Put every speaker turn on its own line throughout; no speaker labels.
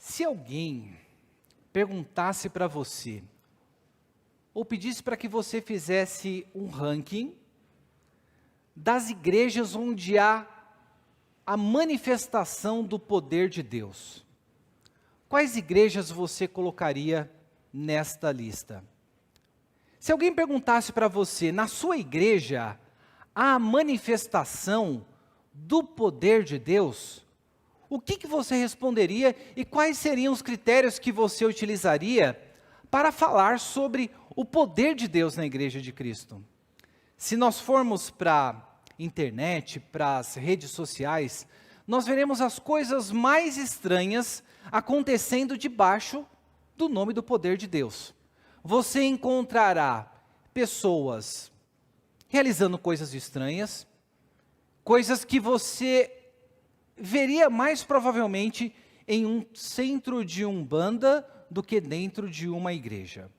Se alguém perguntasse para você, ou pedisse para que você fizesse um ranking das igrejas onde há a manifestação do poder de Deus, quais igrejas você colocaria nesta lista? Se alguém perguntasse para você, na sua igreja, há a manifestação do poder de Deus, o que você responderia e quais seriam os critérios que você utilizaria para falar sobre o poder de Deus na igreja de Cristo? Se nós formos para a internet, para as redes sociais, nós veremos as coisas mais estranhas acontecendo debaixo do nome do poder de Deus. Você encontrará pessoas realizando coisas estranhas, coisas que você veria mais provavelmente em um centro de umbanda do que dentro de uma igreja.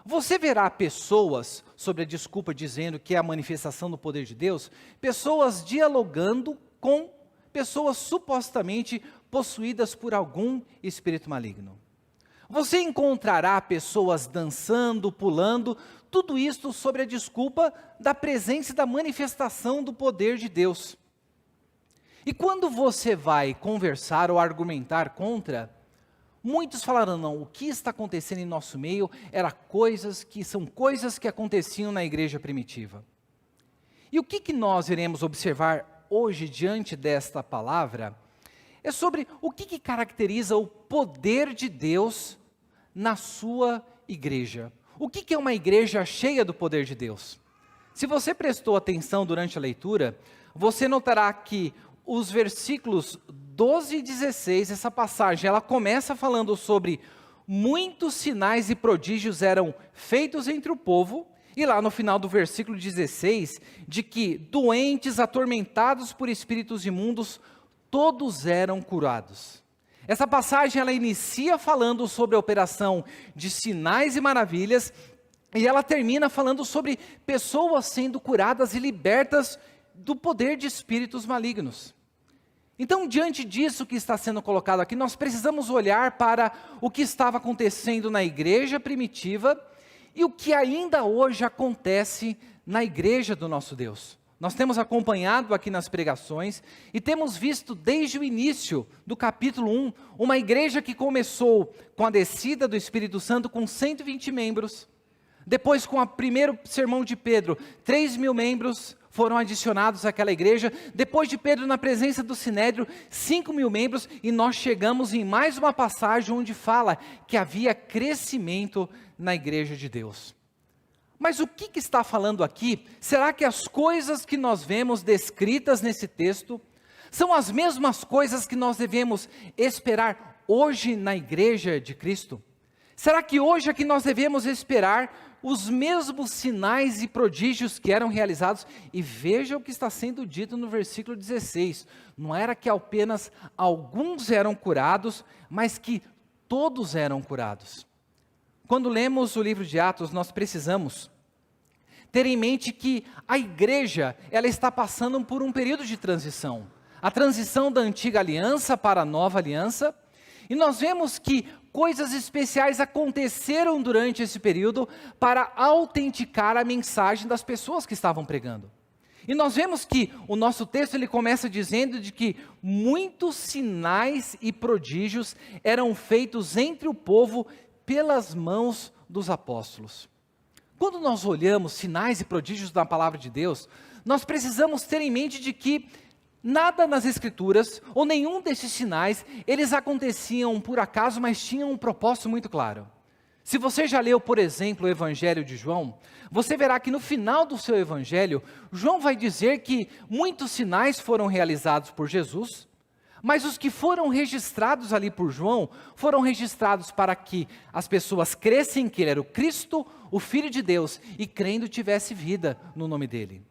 Você verá pessoas, sob a desculpa dizendo que é a manifestação do poder de Deus, pessoas dialogando com pessoas supostamente possuídas por algum espírito maligno. Você encontrará pessoas dançando, pulando, tudo isto sob a desculpa da presença e da manifestação do poder de Deus. E quando você vai conversar ou argumentar contra, muitos falarão, não, o que está acontecendo em nosso meio são coisas que aconteciam na igreja primitiva. E o que nós iremos observar hoje diante desta palavra, é sobre o que caracteriza o poder de Deus na sua igreja. O que é uma igreja cheia do poder de Deus? Se você prestou atenção durante a leitura, você notará que os versículos 12 e 16, essa passagem, ela começa falando sobre muitos sinais e prodígios eram feitos entre o povo, e lá no final do versículo 16, de que doentes, atormentados por espíritos imundos, todos eram curados. Essa passagem, ela inicia falando sobre a operação de sinais e maravilhas, e ela termina falando sobre pessoas sendo curadas e libertas do poder de espíritos malignos. Então, diante disso que está sendo colocado aqui, nós precisamos olhar para o que estava acontecendo na igreja primitiva e o que ainda hoje acontece na igreja do nosso Deus. Nós temos acompanhado aqui nas pregações e temos visto desde o início do capítulo 1, uma igreja que começou com a descida do Espírito Santo com 120 membros, depois com o primeiro sermão de Pedro, 3.000 membros foram adicionados àquela igreja, depois de Pedro na presença do Sinédrio, 5.000 membros, e nós chegamos em mais uma passagem onde fala que havia crescimento na igreja de Deus. Mas o que está falando aqui? Será que as coisas que nós vemos descritas nesse texto são as mesmas coisas que nós devemos esperar hoje na igreja de Cristo? Será que hoje é que nós devemos esperar os mesmos sinais e prodígios que eram realizados? E veja o que está sendo dito no versículo 16. Não era que apenas alguns eram curados, mas que todos eram curados. Quando lemos o livro de Atos, nós precisamos ter em mente que a igreja, ela está passando por um período de transição. A transição da antiga aliança para a nova aliança. E nós vemos que coisas especiais aconteceram durante esse período para autenticar a mensagem das pessoas que estavam pregando. E nós vemos que o nosso texto ele começa dizendo de que muitos sinais e prodígios eram feitos entre o povo pelas mãos dos apóstolos. Quando nós olhamos sinais e prodígios da palavra de Deus, nós precisamos ter em mente de que nada nas Escrituras, ou nenhum desses sinais, eles aconteciam por acaso, mas tinham um propósito muito claro. Se você já leu, por exemplo, o Evangelho de João, você verá que no final do seu Evangelho, João vai dizer que muitos sinais foram realizados por Jesus, mas os que foram registrados ali por João, foram registrados para que as pessoas crescem que ele era o Cristo, o Filho de Deus, e crendo tivesse vida no nome dele.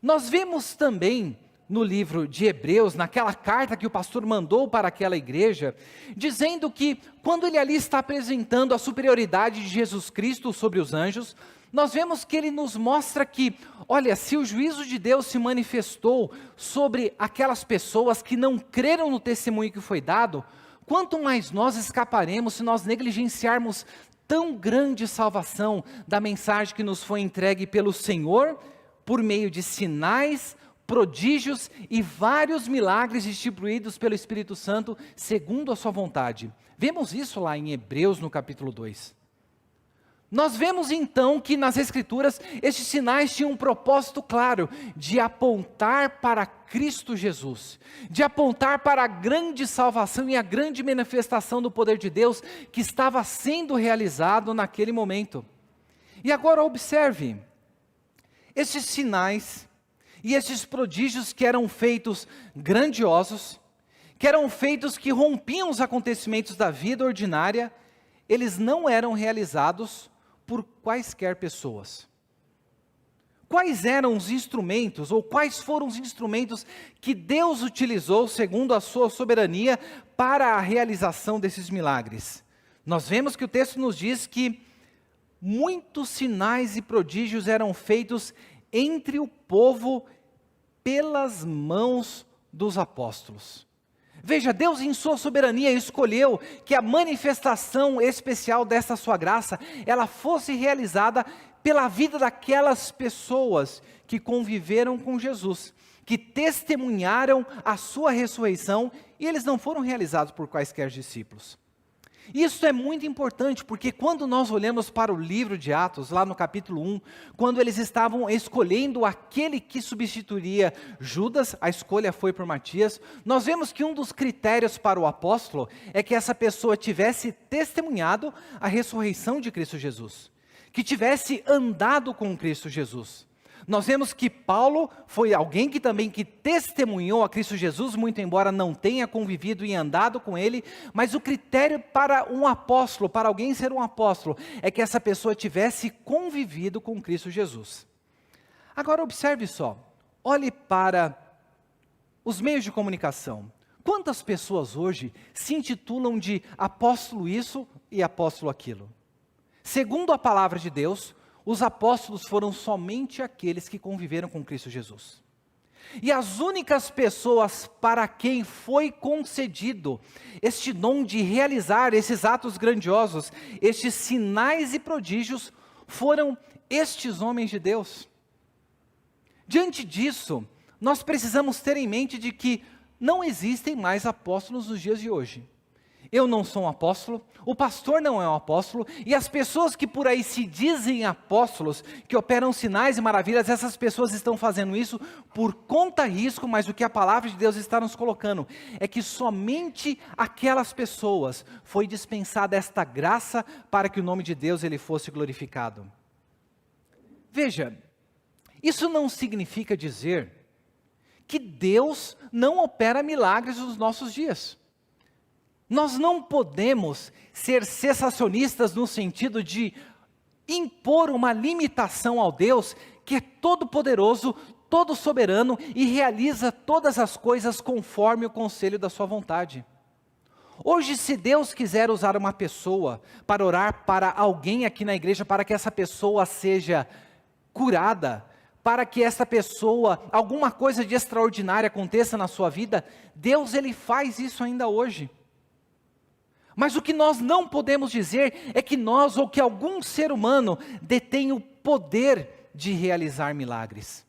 Nós vemos também no livro de Hebreus, naquela carta que o pastor mandou para aquela igreja, dizendo que quando ele ali está apresentando a superioridade de Jesus Cristo sobre os anjos, nós vemos que ele nos mostra que, olha, se o juízo de Deus se manifestou sobre aquelas pessoas que não creram no testemunho que foi dado, quanto mais nós escaparemos se nós negligenciarmos tão grande salvação da mensagem que nos foi entregue pelo Senhor, por meio de sinais, prodígios e vários milagres distribuídos pelo Espírito Santo, segundo a sua vontade. Vemos isso lá em Hebreus, no capítulo 2. Nós vemos então que nas Escrituras, estes sinais tinham um propósito claro, de apontar para Cristo Jesus, de apontar para a grande salvação e a grande manifestação do poder de Deus que estava sendo realizado naquele momento. E agora observe, esses sinais e esses prodígios que eram feitos grandiosos, que eram feitos que rompiam os acontecimentos da vida ordinária, eles não eram realizados por quaisquer pessoas. Quais eram os instrumentos, ou quais foram os instrumentos que Deus utilizou, segundo a sua soberania, para a realização desses milagres? Nós vemos que o texto nos diz que muitos sinais e prodígios eram feitos entre o povo pelas mãos dos apóstolos. Veja, Deus em sua soberania escolheu que a manifestação especial dessa sua graça, ela fosse realizada pela vida daquelas pessoas que conviveram com Jesus, que testemunharam a sua ressurreição, e eles não foram realizados por quaisquer discípulos. Isso é muito importante, porque quando nós olhamos para o livro de Atos, lá no capítulo 1, quando eles estavam escolhendo aquele que substituiria Judas, a escolha foi por Matias, nós vemos que um dos critérios para o apóstolo é que essa pessoa tivesse testemunhado a ressurreição de Cristo Jesus, que tivesse andado com Cristo Jesus. Nós vemos que Paulo foi alguém que também testemunhou a Cristo Jesus, muito embora não tenha convivido e andado com ele, mas o critério para um apóstolo, para alguém ser um apóstolo, é que essa pessoa tivesse convivido com Cristo Jesus. Agora observe só, olhe para os meios de comunicação. Quantas pessoas hoje se intitulam de apóstolo isso e apóstolo aquilo? Segundo a palavra de Deus, os apóstolos foram somente aqueles que conviveram com Cristo Jesus. E as únicas pessoas para quem foi concedido este dom de realizar esses atos grandiosos, estes sinais e prodígios, foram estes homens de Deus. Diante disso, nós precisamos ter em mente de que não existem mais apóstolos nos dias de hoje. Eu não sou um apóstolo, o pastor não é um apóstolo, e as pessoas que por aí se dizem apóstolos, que operam sinais e maravilhas, essas pessoas estão fazendo isso por conta e risco, mas o que a palavra de Deus está nos colocando é que somente aquelas pessoas foi dispensada esta graça para que o nome de Deus ele fosse glorificado. Veja, isso não significa dizer que Deus não opera milagres nos nossos dias. Nós não podemos ser cessacionistas no sentido de impor uma limitação ao Deus que é todo poderoso, todo soberano e realiza todas as coisas conforme o conselho da sua vontade. Hoje, se Deus quiser usar uma pessoa para orar para alguém aqui na igreja, para que essa pessoa seja curada, para que essa pessoa, alguma coisa de extraordinário aconteça na sua vida, Deus ele faz isso ainda hoje. Mas o que nós não podemos dizer é que nós ou que algum ser humano detém o poder de realizar milagres.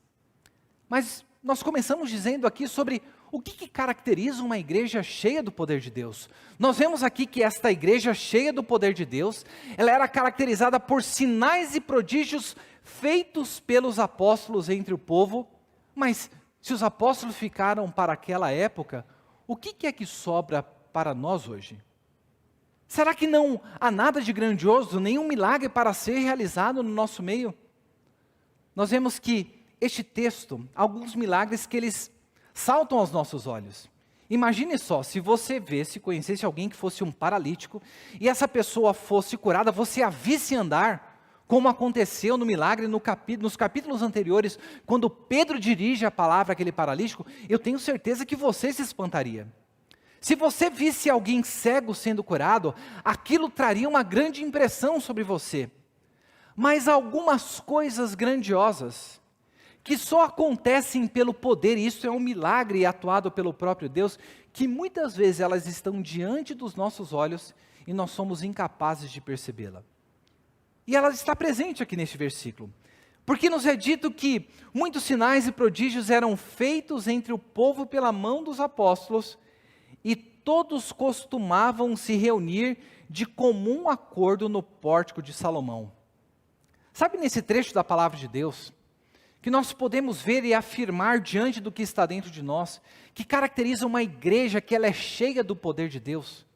Mas nós começamos dizendo aqui sobre o que caracteriza uma igreja cheia do poder de Deus. Nós vemos aqui que esta igreja cheia do poder de Deus, ela era caracterizada por sinais e prodígios feitos pelos apóstolos entre o povo. Mas se os apóstolos ficaram para aquela época, o que é que sobra para nós hoje? Será que não há nada de grandioso, nenhum milagre para ser realizado no nosso meio? Nós vemos que este texto, alguns milagres que eles saltam aos nossos olhos. Imagine só, se você conhecesse alguém que fosse um paralítico, e essa pessoa fosse curada, você a visse andar, como aconteceu no milagre nos capítulos anteriores, quando Pedro dirige a palavra àquele paralítico, eu tenho certeza que você se espantaria. Se você visse alguém cego sendo curado, aquilo traria uma grande impressão sobre você. Mas algumas coisas grandiosas, que só acontecem pelo poder, e isso é um milagre atuado pelo próprio Deus, que muitas vezes elas estão diante dos nossos olhos e nós somos incapazes de percebê-la. E ela está presente aqui neste versículo, porque nos é dito que muitos sinais e prodígios eram feitos entre o povo pela mão dos apóstolos, e todos costumavam se reunir de comum acordo no pórtico de Salomão. Sabe, nesse trecho da palavra de Deus, que nós podemos ver e afirmar diante do que está dentro de nós, que caracteriza uma igreja que ela é cheia do poder de Deus.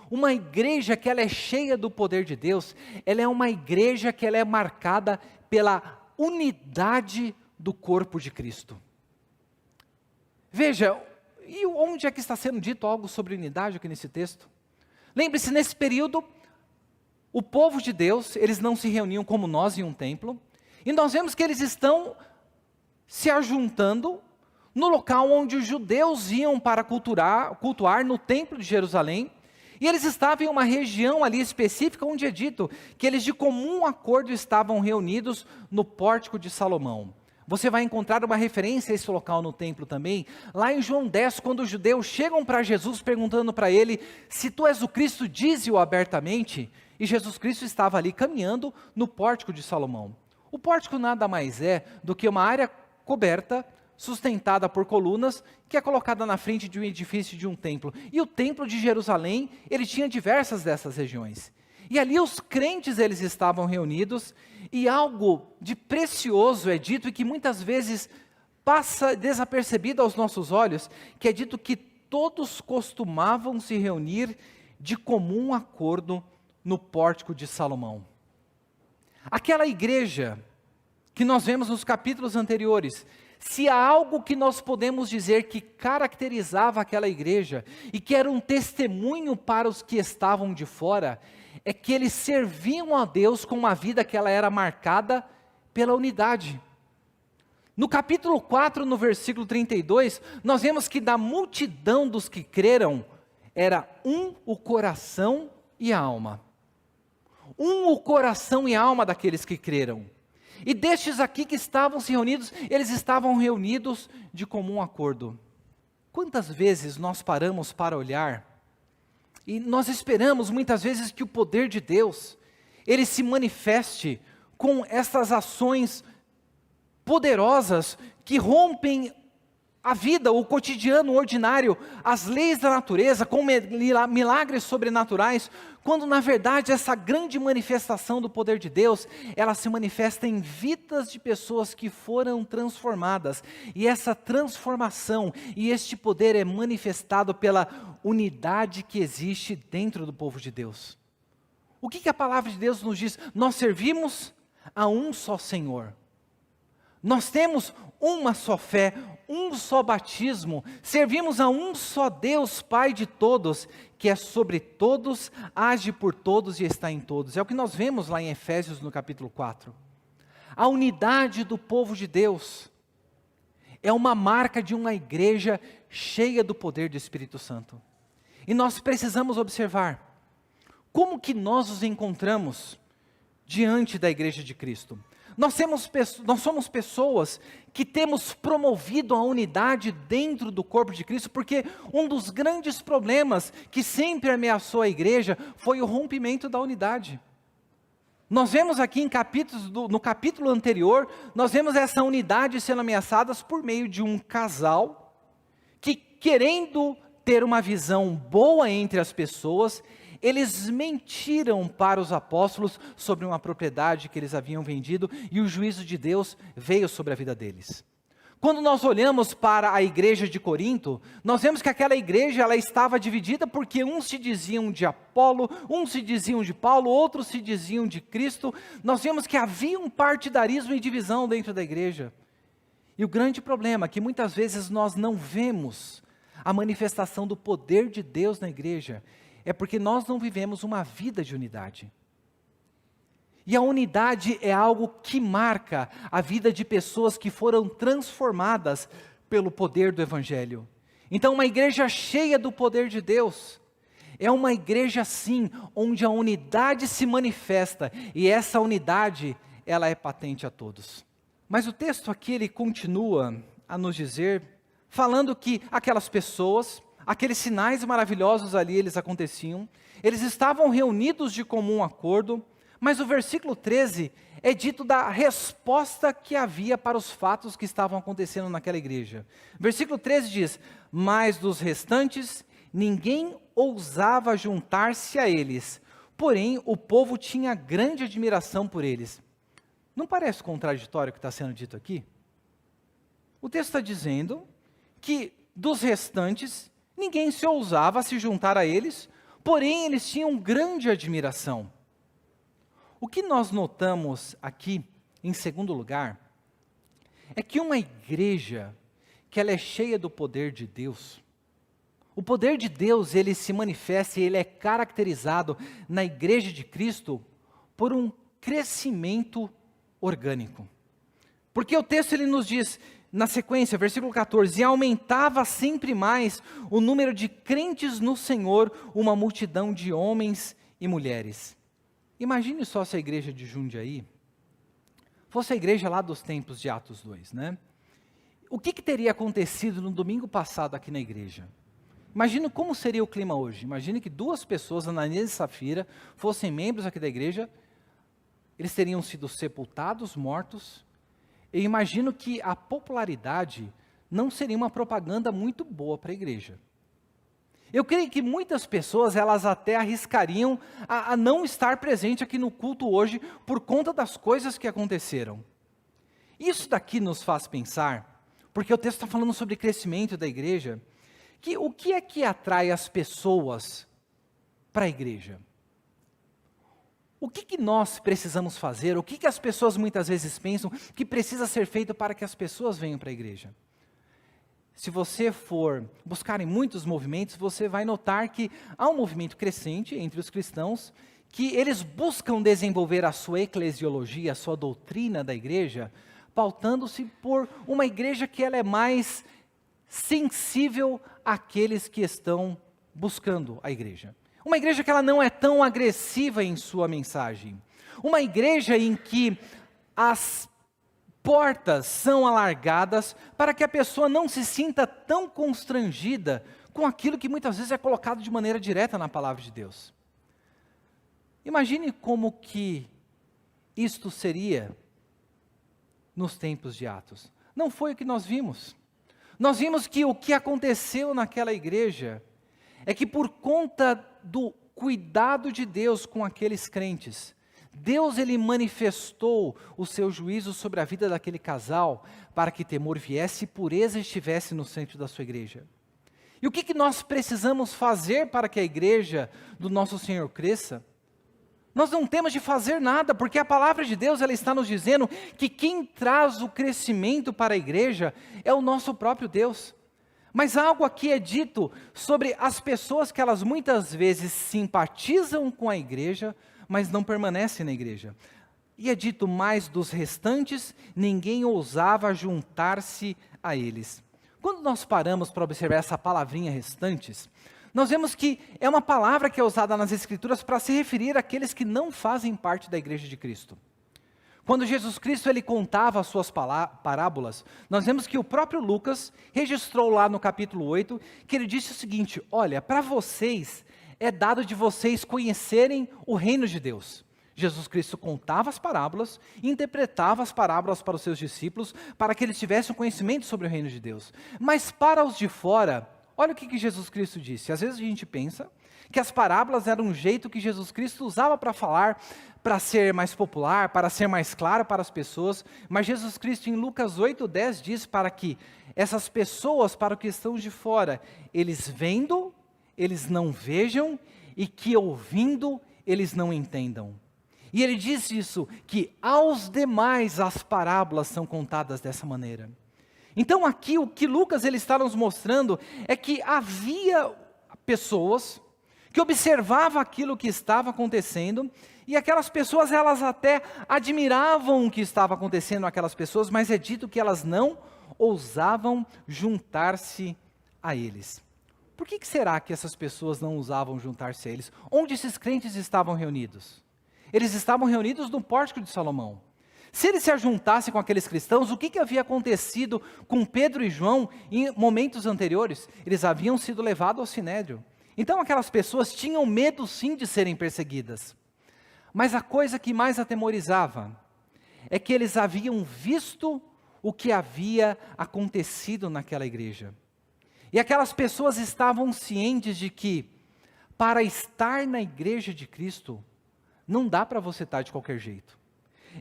Uma igreja que ela é cheia do poder de Deus, ela é uma igreja que ela é marcada pela unidade do corpo de Cristo. Veja, e onde é que está sendo dito algo sobre unidade aqui nesse texto? Lembre-se, nesse período, o povo de Deus, eles não se reuniam como nós em um templo, e nós vemos que eles estão se ajuntando no local onde os judeus iam para cultuar no templo de Jerusalém, e eles estavam em uma região ali específica onde é dito que eles de comum acordo estavam reunidos no pórtico de Salomão. Você vai encontrar uma referência a esse local no templo também, lá em João 10, quando os judeus chegam para Jesus perguntando para ele, se tu és o Cristo, dize-o abertamente, e Jesus Cristo estava ali caminhando no pórtico de Salomão. O pórtico nada mais é do que uma área coberta, sustentada por colunas, que é colocada na frente de um edifício de um templo. E o templo de Jerusalém, ele tinha diversas dessas regiões. E ali os crentes, eles estavam reunidos, e algo de precioso é dito, e que muitas vezes passa desapercebido aos nossos olhos, que é dito que todos costumavam se reunir de comum acordo no pórtico de Salomão. Aquela igreja que nós vemos nos capítulos anteriores, se há algo que nós podemos dizer que caracterizava aquela igreja e que era um testemunho para os que estavam de fora, é que eles serviam a Deus com uma vida que ela era marcada pela unidade. No capítulo 4, no versículo 32, nós vemos que da multidão dos que creram, era o coração e a alma. O coração e a alma daqueles que creram. E destes aqui que estavam se reunidos, eles estavam reunidos de comum acordo. Quantas vezes nós paramos para olhar, e nós esperamos muitas vezes que o poder de Deus, ele se manifeste com essas ações poderosas que rompem a vida, o cotidiano, o ordinário, as leis da natureza, com milagres sobrenaturais, quando na verdade essa grande manifestação do poder de Deus, ela se manifesta em vidas de pessoas que foram transformadas, e essa transformação e este poder é manifestado pela unidade que existe dentro do povo de Deus. O que a palavra de Deus nos diz? Nós servimos a um só Senhor. Nós temos uma só fé, um só batismo, servimos a um só Deus, Pai de todos, que é sobre todos, age por todos e está em todos. É o que nós vemos lá em Efésios no capítulo 4. A unidade do povo de Deus é uma marca de uma igreja cheia do poder do Espírito Santo. E nós precisamos observar como que nós os encontramos diante da igreja de Cristo. Nós somos pessoas que temos promovido a unidade dentro do corpo de Cristo, porque um dos grandes problemas que sempre ameaçou a igreja foi o rompimento da unidade. Nós vemos aqui no capítulo anterior, nós vemos essa unidade sendo ameaçada por meio de um casal que, querendo ter uma visão boa entre as pessoas, eles mentiram para os apóstolos sobre uma propriedade que eles haviam vendido, e o juízo de Deus veio sobre a vida deles. Quando nós olhamos para a igreja de Corinto, nós vemos que aquela igreja ela estava dividida porque uns se diziam de Apolo, uns se diziam de Paulo, outros se diziam de Cristo. Nós vemos que havia um partidarismo e divisão dentro da igreja. E o grande problema é que muitas vezes nós não vemos a manifestação do poder de Deus na igreja, é porque nós não vivemos uma vida de unidade. E a unidade é algo que marca a vida de pessoas que foram transformadas pelo poder do Evangelho. Então, uma igreja cheia do poder de Deus é uma igreja, sim, onde a unidade se manifesta, e essa unidade, ela é patente a todos. Mas o texto aqui, ele continua a nos dizer, falando que aquelas pessoas, aqueles sinais maravilhosos ali, eles aconteciam, eles estavam reunidos de comum acordo, mas o versículo 13 é dito da resposta que havia para os fatos que estavam acontecendo naquela igreja. Versículo 13 diz, mas dos restantes, ninguém ousava juntar-se a eles, porém o povo tinha grande admiração por eles. Não parece contraditório o que está sendo dito aqui? O texto está dizendo que dos restantes, ninguém se ousava a se juntar a eles, porém eles tinham grande admiração. O que nós notamos aqui, em segundo lugar, é que uma igreja que ela é cheia do poder de Deus, o poder de Deus, ele se manifesta e ele é caracterizado na igreja de Cristo por um crescimento orgânico. Porque o texto ele nos diz, na sequência, versículo 14, e aumentava sempre mais o número de crentes no Senhor, uma multidão de homens e mulheres. Imagine só se a igreja de Jundiaí fosse a igreja lá dos tempos de Atos 2, né? O que teria acontecido no domingo passado aqui na igreja? Imagine como seria o clima hoje. Imagine que duas pessoas, Ananias e Safira, fossem membros aqui da igreja, eles teriam sido sepultados, mortos. Eu imagino que a popularidade não seria uma propaganda muito boa para a igreja. Eu creio que muitas pessoas, elas até arriscariam a não estar presente aqui no culto hoje por conta das coisas que aconteceram. Isso daqui nos faz pensar, porque o texto está falando sobre crescimento da igreja, que o que é que atrai as pessoas para a igreja? O que nós precisamos fazer? O que as pessoas muitas vezes pensam que precisa ser feito para que as pessoas venham para a igreja? Se você for buscar em muitos movimentos, você vai notar que há um movimento crescente entre os cristãos, que eles buscam desenvolver a sua eclesiologia, a sua doutrina da igreja, pautando-se por uma igreja que ela é mais sensível àqueles que estão buscando a igreja. Uma igreja que ela não é tão agressiva em sua mensagem. Uma igreja em que as portas são alargadas para que a pessoa não se sinta tão constrangida com aquilo que muitas vezes é colocado de maneira direta na palavra de Deus. Imagine como que isto seria nos tempos de Atos. Não foi o que nós vimos. Nós vimos que o que aconteceu naquela igreja é que por conta do cuidado de Deus com aqueles crentes, Deus ele manifestou o seu juízo sobre a vida daquele casal para que temor viesse e pureza estivesse no centro da sua igreja. E o que nós precisamos fazer para que a igreja do nosso Senhor cresça? Nós não temos de fazer nada, porque a palavra de Deus ela está nos dizendo que quem traz o crescimento para a igreja é o nosso próprio Deus. Mas algo aqui é dito sobre as pessoas que elas muitas vezes simpatizam com a igreja, mas não permanecem na igreja. E é dito, mais dos restantes, ninguém ousava juntar-se a eles. Quando nós paramos para observar essa palavrinha restantes, nós vemos que é uma palavra que é usada nas Escrituras para se referir àqueles que não fazem parte da igreja de Cristo. Quando Jesus Cristo ele contava as suas parábolas, nós vemos que o próprio Lucas registrou lá no capítulo 8, que ele disse o seguinte, olha, para vocês é dado de vocês conhecerem o reino de Deus. Jesus Cristo contava as parábolas, interpretava as parábolas para os seus discípulos, para que eles tivessem um conhecimento sobre o reino de Deus. Mas para os de fora, olha o que Jesus Cristo disse. Às vezes a gente pensa que as parábolas eram um jeito que Jesus Cristo usava para falar, para ser mais popular, para ser mais claro para as pessoas. Mas Jesus Cristo em Lucas 8:10 diz para que essas pessoas, para o que estão de fora, eles vendo, eles não vejam, e que ouvindo, eles não entendam. E ele diz isso, que aos demais as parábolas são contadas dessa maneira. Então aqui o que Lucas ele está nos mostrando é que havia pessoas que observavam aquilo que estava acontecendo, e aquelas pessoas elas até admiravam o que estava acontecendo naquelas pessoas, mas é dito que elas não ousavam juntar-se a eles. Por que será que essas pessoas não ousavam juntar-se a eles? Onde esses crentes estavam reunidos? Eles estavam reunidos no pórtico de Salomão. Se ele se ajuntasse com aqueles cristãos, o que havia acontecido com Pedro e João em momentos anteriores? Eles haviam sido levados ao sinédrio. Então aquelas pessoas tinham medo sim de serem perseguidas. Mas a coisa que mais atemorizava é que eles haviam visto o que havia acontecido naquela igreja. E aquelas pessoas estavam cientes de que, para estar na igreja de Cristo, não dá para você estar de qualquer jeito.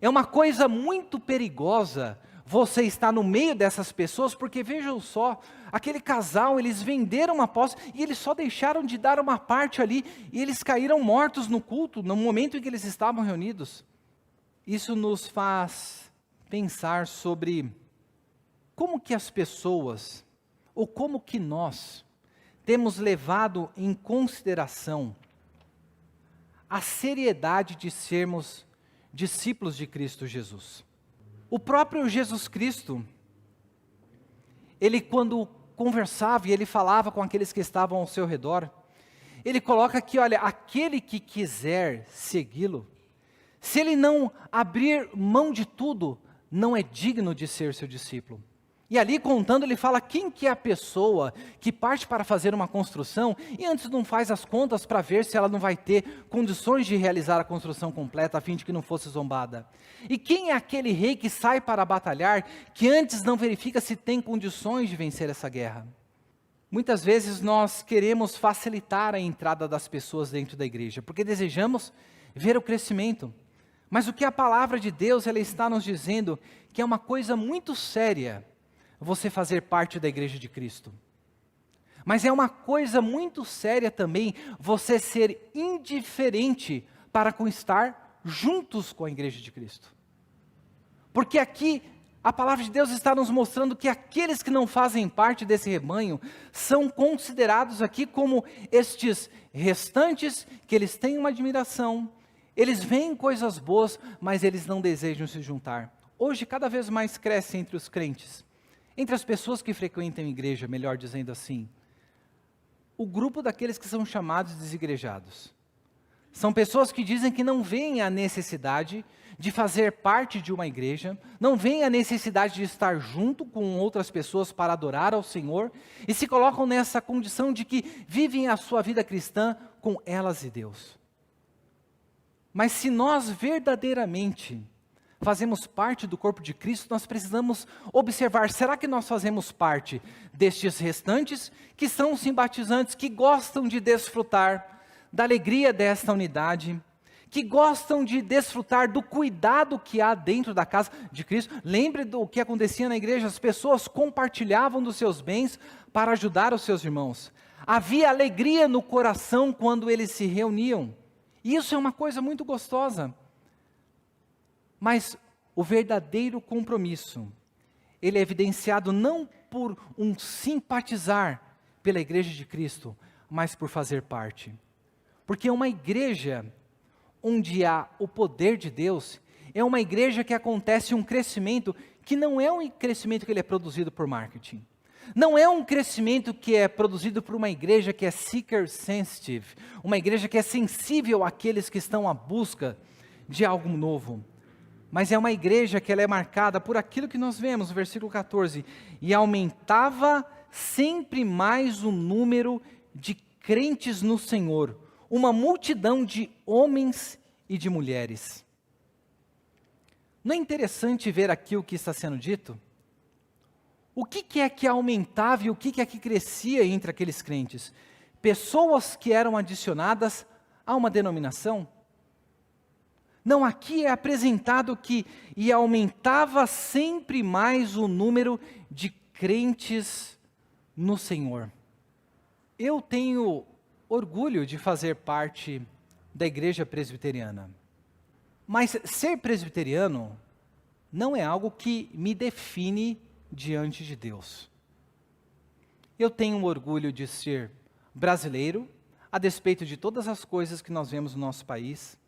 É uma coisa muito perigosa você estar no meio dessas pessoas, porque vejam só, aquele casal, eles venderam uma posse e eles só deixaram de dar uma parte ali, e eles caíram mortos no culto, no momento em que eles estavam reunidos. Isso nos faz pensar sobre como que as pessoas, ou como que nós, temos levado em consideração a seriedade de sermos discípulos de Cristo Jesus. O próprio Jesus Cristo, ele quando conversava e ele falava com aqueles que estavam ao seu redor, ele coloca aqui, olha, aquele que quiser segui-lo, se ele não abrir mão de tudo, não é digno de ser seu discípulo. E ali contando, ele fala quem que é a pessoa que parte para fazer uma construção e antes não faz as contas para ver se ela não vai ter condições de realizar a construção completa a fim de que não fosse zombada. E quem é aquele rei que sai para batalhar que antes não verifica se tem condições de vencer essa guerra? Muitas vezes nós queremos facilitar a entrada das pessoas dentro da igreja, porque desejamos ver o crescimento. Mas o que a palavra de Deus ela está nos dizendo que é uma coisa muito séria você fazer parte da igreja de Cristo. Mas é uma coisa muito séria também você ser indiferente para estar juntos com a igreja de Cristo. Porque aqui a palavra de Deus está nos mostrando que aqueles que não fazem parte desse rebanho são considerados aqui como estes restantes, que eles têm uma admiração, eles veem coisas boas, mas eles não desejam se juntar. Hoje cada vez mais cresce entre os crentes, entre as pessoas que frequentam a igreja, melhor dizendo assim, o grupo daqueles que são chamados desigrejados. São pessoas que dizem que não veem a necessidade de fazer parte de uma igreja, não veem a necessidade de estar junto com outras pessoas para adorar ao Senhor, e se colocam nessa condição de que vivem a sua vida cristã com elas e Deus. Mas se nós verdadeiramente fazemos parte do corpo de Cristo, nós precisamos observar, será que nós fazemos parte destes restantes, que são simpatizantes, que gostam de desfrutar da alegria desta unidade, que gostam de desfrutar do cuidado que há dentro da casa de Cristo? Lembre do que acontecia na igreja, as pessoas compartilhavam dos seus bens para ajudar os seus irmãos. Havia alegria no coração quando eles se reuniam. E isso é uma coisa muito gostosa. Mas o verdadeiro compromisso, ele é evidenciado não por um simpatizar pela igreja de Cristo, mas por fazer parte. Porque uma igreja onde há o poder de Deus, é uma igreja que acontece um crescimento que não é um crescimento que ele é produzido por marketing. Não é um crescimento que é produzido por uma igreja que é seeker sensitive, uma igreja que é sensível àqueles que estão à busca de algo novo. Mas é uma igreja que ela é marcada por aquilo que nós vemos no versículo 14. E aumentava sempre mais o número de crentes no Senhor, uma multidão de homens e de mulheres. Não é interessante ver aqui o que está sendo dito? O que é que aumentava e o que é que crescia entre aqueles crentes? Pessoas que eram adicionadas a uma denominação? Não, aqui é apresentado que e aumentava sempre mais o número de crentes no Senhor. Eu tenho orgulho de fazer parte da igreja presbiteriana. Mas ser presbiteriano não é algo que me define diante de Deus. Eu tenho orgulho de ser brasileiro, a despeito de todas as coisas que nós vemos no nosso país.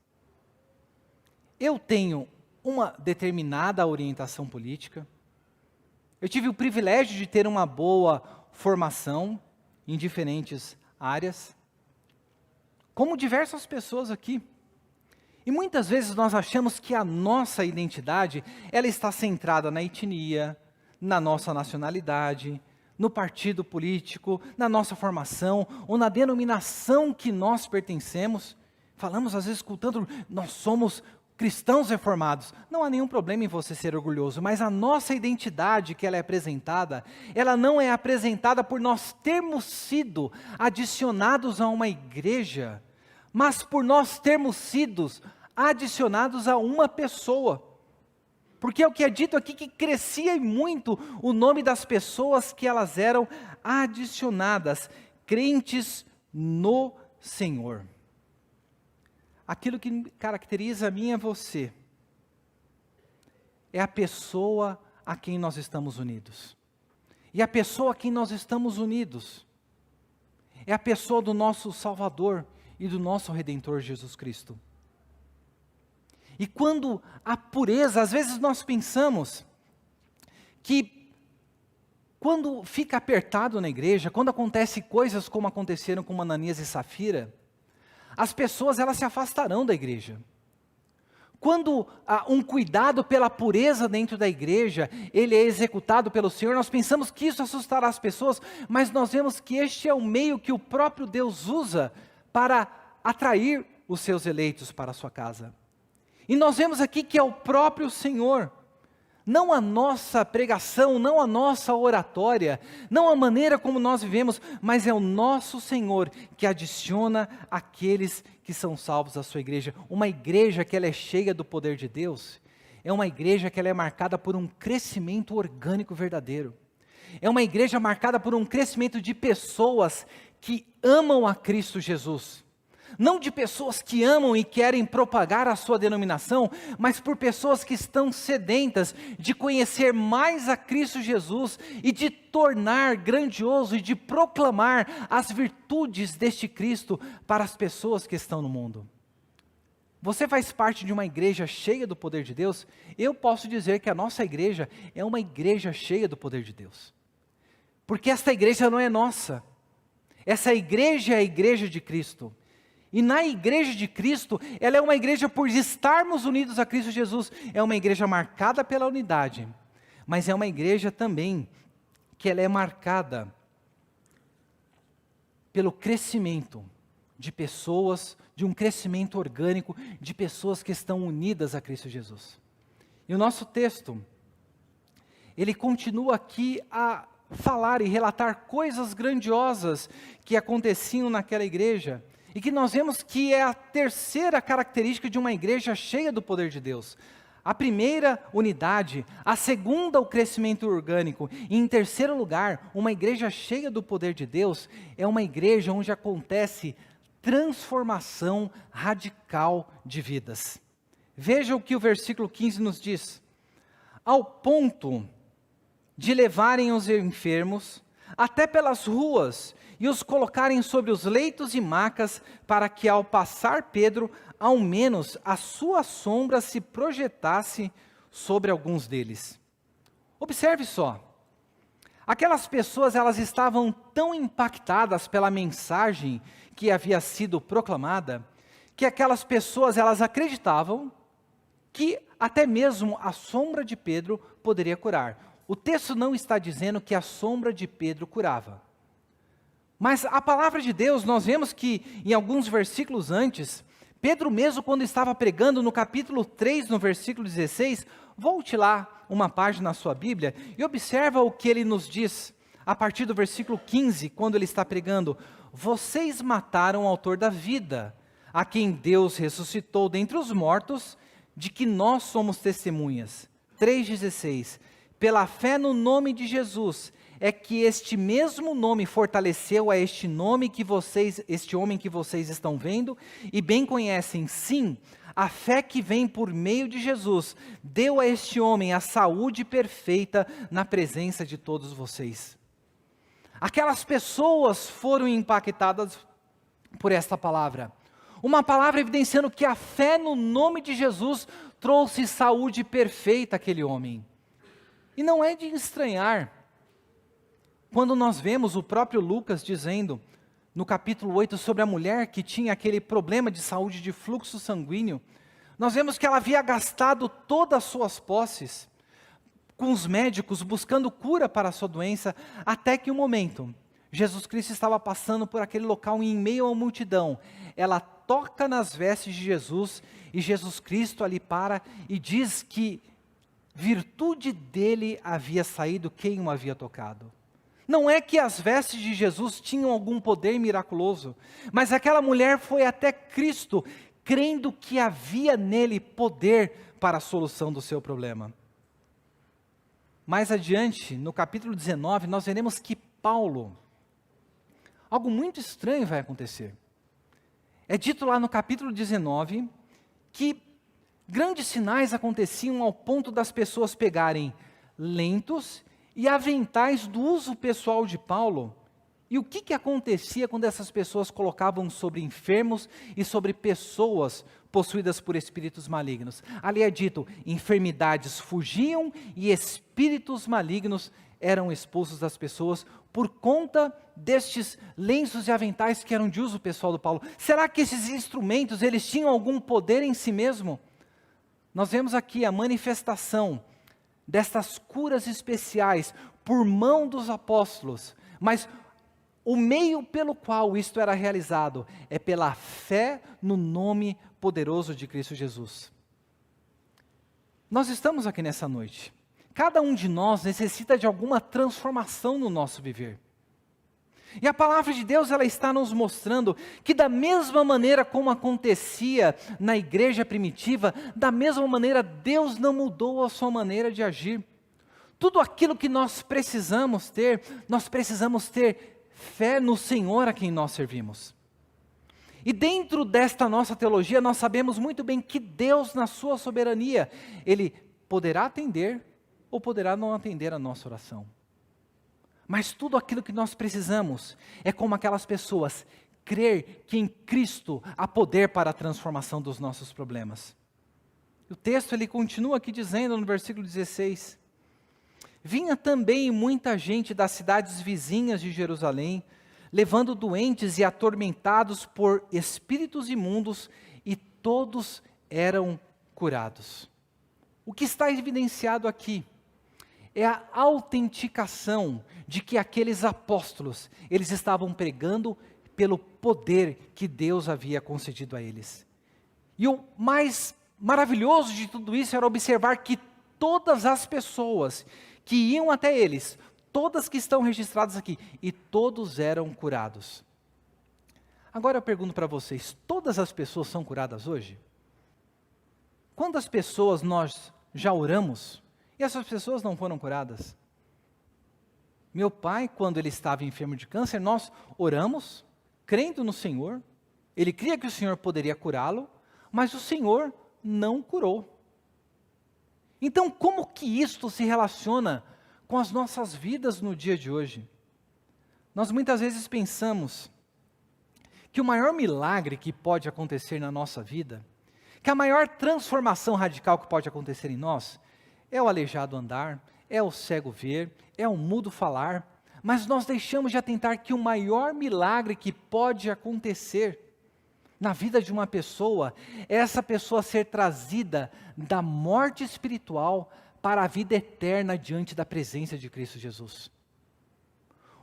Eu tenho uma determinada orientação política. Eu tive o privilégio de ter uma boa formação em diferentes áreas, como diversas pessoas aqui. E muitas vezes nós achamos que a nossa identidade, ela está centrada na etnia, na nossa nacionalidade, no partido político, na nossa formação, ou na denominação que nós pertencemos. Falamos às vezes escutando, nós somos cristãos reformados. Não há nenhum problema em você ser orgulhoso, mas a nossa identidade que ela é apresentada, ela não é apresentada por nós termos sido adicionados a uma igreja, mas por nós termos sido adicionados a uma pessoa. Porque é o que é dito aqui, que crescia muito o nome das pessoas que elas eram adicionadas, crentes no Senhor. Aquilo que caracteriza a mim e a você é a pessoa a quem nós estamos unidos. E a pessoa a quem nós estamos unidos é a pessoa do nosso Salvador e do nosso Redentor Jesus Cristo. E quando a pureza, às vezes nós pensamos que quando fica apertado na igreja, quando acontece coisas como aconteceram com Ananias e Safira, as pessoas elas se afastarão da igreja. Quando um cuidado pela pureza dentro da igreja, ele é executado pelo Senhor, nós pensamos que isso assustará as pessoas, mas nós vemos que este é o meio que o próprio Deus usa para atrair os seus eleitos para a sua casa. E nós vemos aqui que é o próprio Senhor, não a nossa pregação, não a nossa oratória, não a maneira como nós vivemos, mas é o nosso Senhor que adiciona aqueles que são salvos à sua igreja. Uma igreja que ela é cheia do poder de Deus, é uma igreja que ela é marcada por um crescimento orgânico verdadeiro. É uma igreja marcada por um crescimento de pessoas que amam a Cristo Jesus. Não de pessoas que amam e querem propagar a sua denominação, mas por pessoas que estão sedentas de conhecer mais a Cristo Jesus e de tornar grandioso e de proclamar as virtudes deste Cristo para as pessoas que estão no mundo. Você faz parte de uma igreja cheia do poder de Deus? Eu posso dizer que a nossa igreja é uma igreja cheia do poder de Deus. Porque esta igreja não é nossa. Essa igreja é a igreja de Cristo. E na igreja de Cristo, ela é uma igreja por estarmos unidos a Cristo Jesus, é uma igreja marcada pela unidade, mas é uma igreja também que ela é marcada pelo crescimento de pessoas, de um crescimento orgânico, de pessoas que estão unidas a Cristo Jesus. E o nosso texto, ele continua aqui a falar e relatar coisas grandiosas que aconteciam naquela igreja, e que nós vemos que é a terceira característica de uma igreja cheia do poder de Deus. A primeira, unidade. A segunda, o crescimento orgânico. E em terceiro lugar, uma igreja cheia do poder de Deus é uma igreja onde acontece transformação radical de vidas. Veja o que o versículo 15 nos diz. Ao ponto de levarem os enfermos até pelas ruas e os colocarem sobre os leitos e macas, para que ao passar Pedro, ao menos a sua sombra se projetasse sobre alguns deles. Observe só, aquelas pessoas elas estavam tão impactadas pela mensagem que havia sido proclamada, que aquelas pessoas elas acreditavam que até mesmo a sombra de Pedro poderia curar. O texto não está dizendo que a sombra de Pedro curava. Mas a palavra de Deus, nós vemos que em alguns versículos antes, Pedro mesmo quando estava pregando no capítulo 3, no versículo 16, volte lá uma página na sua Bíblia e observa o que ele nos diz, a partir do versículo 15, quando ele está pregando: vocês mataram o autor da vida, a quem Deus ressuscitou dentre os mortos, de que nós somos testemunhas. 3,16, pela fé no nome de Jesus, é que este mesmo nome fortaleceu a este homem que vocês estão vendo e bem conhecem. Sim, a fé que vem por meio de Jesus deu a este homem a saúde perfeita na presença de todos vocês. Aquelas pessoas foram impactadas por esta palavra. Uma palavra evidenciando que a fé no nome de Jesus trouxe saúde perfeita àquele homem. E não é de estranhar quando nós vemos o próprio Lucas dizendo, no capítulo 8, sobre a mulher que tinha aquele problema de saúde de fluxo sanguíneo, Nós vemos que ela havia gastado todas as suas posses com os médicos, buscando cura para a sua doença, até que um momento, Jesus Cristo estava passando por aquele local e em meio à multidão, ela toca nas vestes de Jesus, e Jesus Cristo ali para e diz que virtude dele havia saído quem o havia tocado. Não é que as vestes de Jesus tinham algum poder miraculoso, mas aquela mulher foi até Cristo, crendo que havia nele poder para a solução do seu problema. Mais adiante, no capítulo 19, nós veremos que Paulo, algo muito estranho vai acontecer. É dito lá no capítulo 19, que grandes sinais aconteciam ao ponto das pessoas pegarem lentos e aventais do uso pessoal de Paulo. E o que acontecia quando essas pessoas colocavam sobre enfermos e sobre pessoas possuídas por espíritos malignos? Ali é dito, enfermidades fugiam e espíritos malignos eram expulsos das pessoas por conta destes lenços e aventais que eram de uso pessoal do Paulo. Será que esses instrumentos, eles tinham algum poder em si mesmo? Nós vemos aqui a manifestação destas curas especiais por mão dos apóstolos, mas o meio pelo qual isto era realizado é pela fé no nome poderoso de Cristo Jesus. Nós estamos aqui nessa noite. Cada um de nós necessita de alguma transformação no nosso viver. E a palavra de Deus, ela está nos mostrando que da mesma maneira como acontecia na igreja primitiva, da mesma maneira Deus não mudou a sua maneira de agir. Tudo aquilo que nós precisamos ter fé no Senhor a quem nós servimos. E dentro desta nossa teologia, nós sabemos muito bem que Deus, na sua soberania, Ele poderá atender ou poderá não atender a nossa oração. Mas tudo aquilo que nós precisamos é como aquelas pessoas, crer que em Cristo há poder para a transformação dos nossos problemas. O texto ele continua aqui dizendo no versículo 16, vinha também muita gente das cidades vizinhas de Jerusalém, levando doentes e atormentados por espíritos imundos, e todos eram curados. O que está evidenciado aqui é a autenticação de que aqueles apóstolos, eles estavam pregando pelo poder que Deus havia concedido a eles. E o mais maravilhoso de tudo isso era observar que todas as pessoas que iam até eles, todas que estão registradas aqui, e todos eram curados. Agora eu pergunto para vocês, todas as pessoas são curadas hoje? Quantas pessoas nós já oramos e essas pessoas não foram curadas? Meu pai, quando ele estava enfermo de câncer, nós oramos, crendo no Senhor, ele cria que o Senhor poderia curá-lo, mas o Senhor não curou. Então, como que isto se relaciona com as nossas vidas no dia de hoje? Nós muitas vezes pensamos que o maior milagre que pode acontecer na nossa vida, que a maior transformação radical que pode acontecer em nós, é o aleijado andar, é o cego ver, é o mudo falar, mas nós deixamos de atentar que o maior milagre que pode acontecer na vida de uma pessoa, é essa pessoa ser trazida da morte espiritual para a vida eterna diante da presença de Cristo Jesus.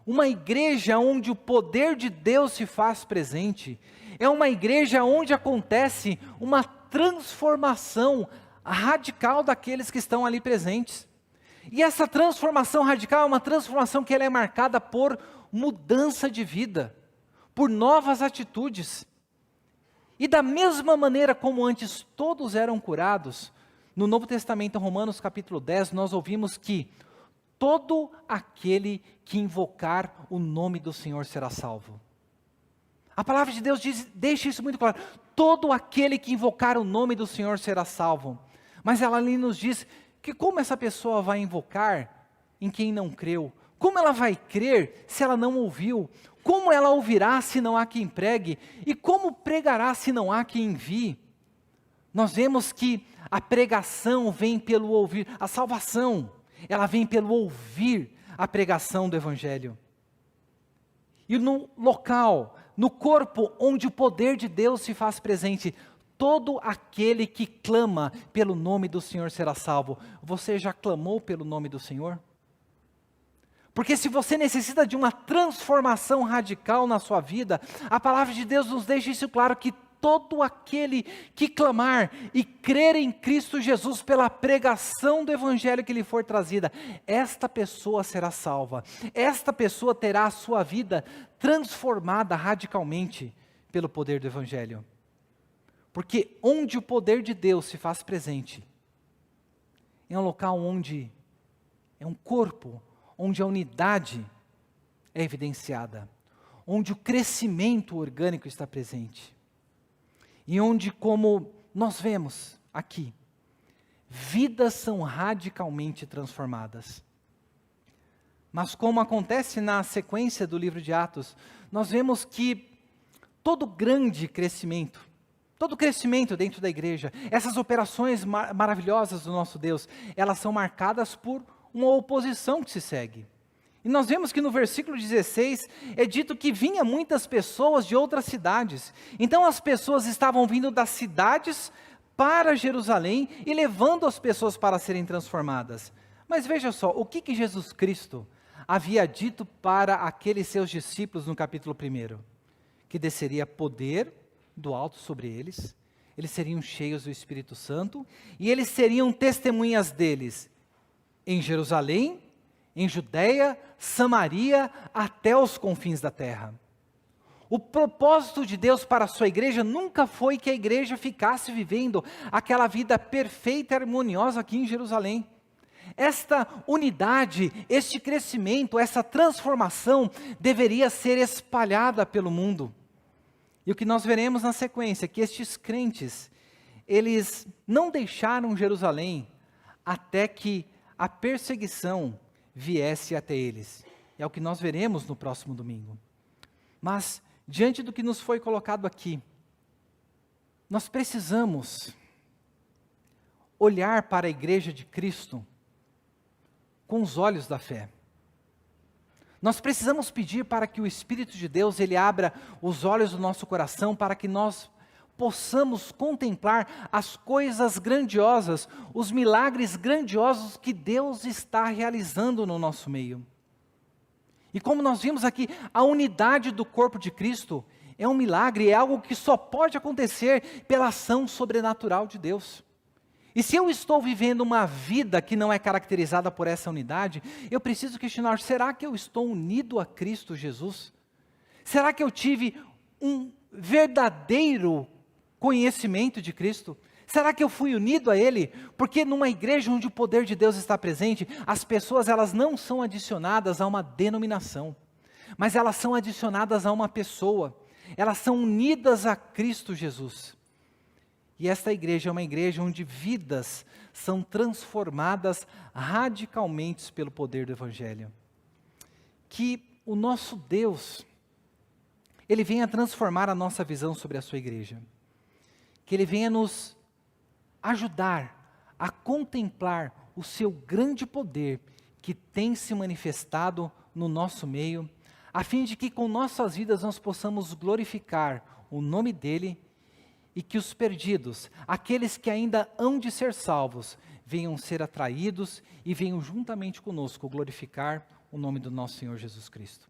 Uma igreja onde o poder de Deus se faz presente, é uma igreja onde acontece uma transformação radical daqueles que estão ali presentes. E essa transformação radical é uma transformação que ela é marcada por mudança de vida, por novas atitudes. E da mesma maneira como antes todos eram curados, no Novo Testamento, em Romanos capítulo 10, nós ouvimos que todo aquele que invocar o nome do Senhor será salvo. A palavra de Deus deixa isso muito claro. Todo aquele que invocar o nome do Senhor será salvo. Mas ela ali nos diz que como essa pessoa vai invocar em quem não creu? Como ela vai crer se ela não ouviu? Como ela ouvirá se não há quem pregue? E como pregará se não há quem envie? Nós vemos que a pregação vem pelo ouvir, a salvação, ela vem pelo ouvir a pregação do Evangelho. E no local, no corpo onde o poder de Deus se faz presente, todo aquele que clama pelo nome do Senhor será salvo. Você já clamou pelo nome do Senhor? Porque se você necessita de uma transformação radical na sua vida, a palavra de Deus nos deixa isso claro, que todo aquele que clamar e crer em Cristo Jesus pela pregação do Evangelho que lhe for trazida, esta pessoa será salva. Esta pessoa terá a sua vida transformada radicalmente pelo poder do Evangelho. Porque onde o poder de Deus se faz presente, é um local onde é um corpo, onde a unidade é evidenciada, onde o crescimento orgânico está presente. E onde, como nós vemos aqui, vidas são radicalmente transformadas. Mas como acontece na sequência do livro de Atos, nós vemos que todo grande crescimento, todo crescimento dentro da igreja, essas operações maravilhosas do nosso Deus, elas são marcadas por uma oposição que se segue. E nós vemos que no versículo 16 é dito que vinha muitas pessoas de outras cidades. Então as pessoas estavam vindo das cidades para Jerusalém e levando as pessoas para serem transformadas. Mas veja só, o que Jesus Cristo havia dito para aqueles seus discípulos no capítulo 1? Que desceria poder do alto sobre eles, eles seriam cheios do Espírito Santo e eles seriam testemunhas deles em Jerusalém, em Judeia, Samaria, até os confins da terra. O propósito de Deus para a sua igreja nunca foi que a igreja ficasse vivendo aquela vida perfeita e harmoniosa aqui em Jerusalém. Esta unidade, este crescimento, essa transformação deveria ser espalhada pelo mundo. E o que nós veremos na sequência, que estes crentes, eles não deixaram Jerusalém até que a perseguição viesse até eles. É o que nós veremos no próximo domingo. Mas, diante do que nos foi colocado aqui, nós precisamos olhar para a igreja de Cristo com os olhos da fé. Nós precisamos pedir para que o Espírito de Deus, ele abra os olhos do nosso coração para que nós possamos contemplar as coisas grandiosas, os milagres grandiosos que Deus está realizando no nosso meio. E como nós vimos aqui, a unidade do corpo de Cristo é um milagre, é algo que só pode acontecer pela ação sobrenatural de Deus. E se eu estou vivendo uma vida que não é caracterizada por essa unidade, eu preciso questionar, será que eu estou unido a Cristo Jesus? Será que eu tive um verdadeiro conhecimento de Cristo? Será que eu fui unido a Ele? Porque numa igreja onde o poder de Deus está presente, as pessoas elas não são adicionadas a uma denominação, mas elas são adicionadas a uma pessoa. Elas são unidas a Cristo Jesus. E esta igreja é uma igreja onde vidas são transformadas radicalmente pelo poder do Evangelho. Que o nosso Deus, Ele venha transformar a nossa visão sobre a sua igreja. Que Ele venha nos ajudar a contemplar o seu grande poder que tem se manifestado no nosso meio, a fim de que com nossas vidas nós possamos glorificar o nome dEle e que os perdidos, aqueles que ainda hão de ser salvos, venham ser atraídos e venham juntamente conosco glorificar o nome do nosso Senhor Jesus Cristo.